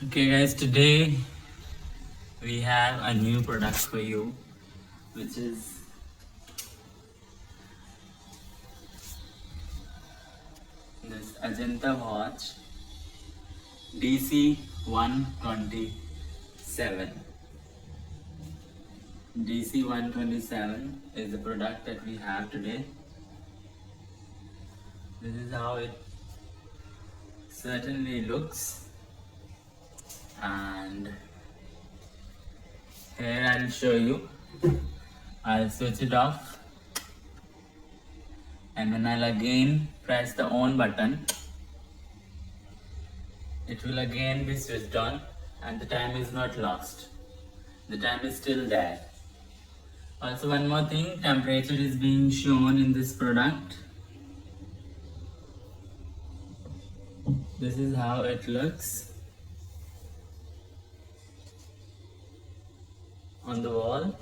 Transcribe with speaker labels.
Speaker 1: Okay guys, today we have a new product for you, which is this Ajanta watch DC-127. DC-127 is the product that we have today. This is how it certainly looks, and here I'll show you. I'll switch it off, and when I'll again press the on button, it will again be switched on, and the time is not lost. The time is still there. Also, one more thing, temperature is being shown in this product. This is how it looks on the wall.